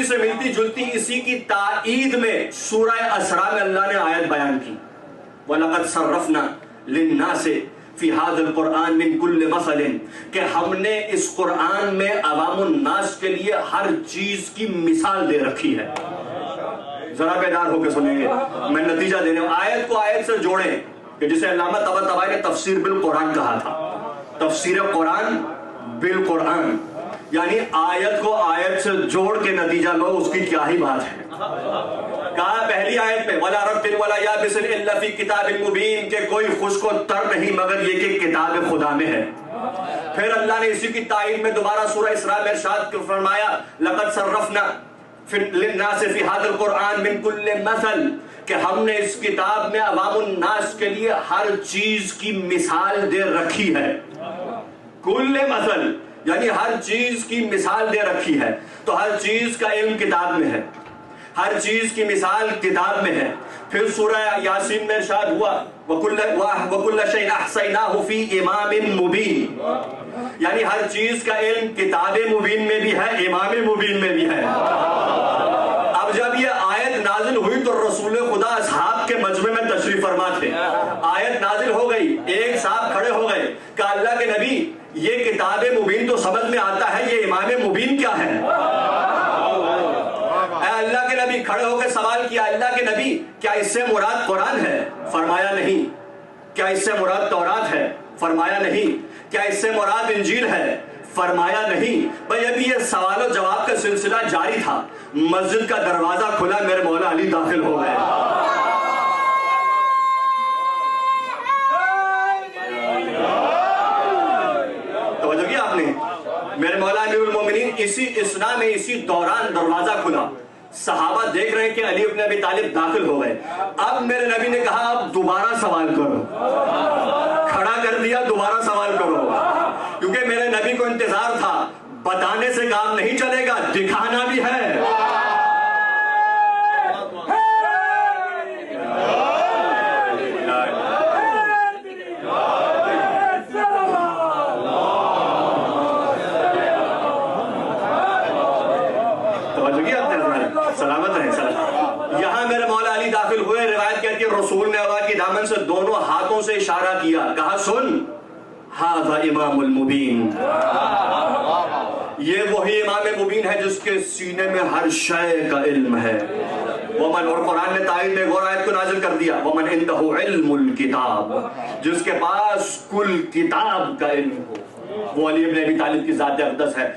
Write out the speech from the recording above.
سے ملتی جلتی اسی کی تائید میں سورہ اسراء میں اللہ نے آیت بیان کی، وَلَقَدْ صَرَّفْنَا لِلنَّاسِ فِي هَذَا الْقُرْآنِ مِنْ كُلِّ مَثَلٍ، کہ ہم نے اس قرآن میں عوام الناس کے لیے ہر چیز کی مثال دے رکھی ہے۔ ذرا بیدار ہو کے سنیں گے، میں نتیجہ دینے ہوں۔ آیت کو آیت سے جوڑیں، کہ جسے علامہ طباطبائی نے تفسیر بالقرآن کہا تھا، تفسیر قرآن بالقرآن، یعنی آیت کو آیت سے جوڑ کے نتیجہ لو، اس کی کیا ہی بات ہے۔ کہا پہلی آیت میں وَلَا رَطٍ وَلَا يَابِسٍ إِلَّا فِي كِتَابٍ مُبِينٍ، کہ کوئی خشک و تر نہیں مگر یہ کہ کتاب خدا میں ہے۔ پھر اللہ نے اسی کی تائید میں دوبارہ سورہ اسراء میں ارشاد فرمایا لَقَدْ صَرَّفْنَا لِلنَّاسِ فِي هَذَا الْقُرْآنِ مِنْ كُلِّ مَثَلٍ، کہ ہم نے اس کتاب میں عوام الناس کے لیے ہر چیز کی مثال دے رکھی ہے۔ کل مثل یعنی ہر چیز کی مثال دے رکھی ہے، تو ہر چیز کا علم کتاب میں ہے، ہر چیز کی مثال کتاب میں ہے۔ پھر سورہ یاسین میں ارشاد ہوا وَكُلَّ شَيْءٍ أَحْصَيْنَاهُ فِي إِمَامٍ مُبِينٍ، یعنی ہر چیز کا علم کتاب مبین میں بھی ہے، امام مبین میں بھی ہے۔ اب جب یہ آیت نازل ہوئی تو رسول خدا اصحاب کے مجمع میں تشریف فرما تھے، آیت نازل ہو گئی، ایک صاحب کھڑے ہو گئے، کہا اللہ کے نبی یہ کتاب مبین تو سمجھ میں آتا ہے، یہ امام مبین کیا ہے؟ اے اللہ کے نبی کھڑے ہو کے سوال کیا، اللہ کے نبی کیا اس سے مراد قرآن ہے؟ فرمایا نہیں۔ کیا اس سے مراد تورات ہے؟ فرمایا نہیں۔ کیا اس سے مراد انجیل ہے؟ فرمایا نہیں۔ بھئی ابھی یہ سوال و جواب کا سلسلہ جاری تھا، مسجد کا دروازہ کھلا، میرے مولا علی داخل ہو گئے۔ توجہ کیا آپ نے؟ میرے مولا امیر المومنین اسی اسنا میں اسی دوران دروازہ کھلا، صحابہ دیکھ رہے ہیں کہ علی بن ابی طالب داخل ہو گئے۔ اب میرے نبی نے کہا اب دوبارہ سوال کرو، کھڑا کر دیا، دوبارہ سوال کرو، کیونکہ میرے نبی کو انتظار تھا، بتانے سے کام نہیں چلے گا، دکھانا بھی ہے۔ سلامت رہے سلام۔ یہاں میرے مولا علی داخل ہوئے، روایت کہتی ہے رسول نے عبا کی دامن سے دونوں ہاتھوں سے اشارہ کیا، کہا سن ھذا امام المبین، یہ وہی امام مبین ہے جس کے سینے میں ہر شے کا علم ہے۔ ومن، اور قرآن نے تائید میں غور آیت کو نازل کر دیا، ومن عنده علم الکتاب، جس کے پاس کل کتاب کا علم ہو، وہ علی بن ابی طالب کی ذات اقدس ہے۔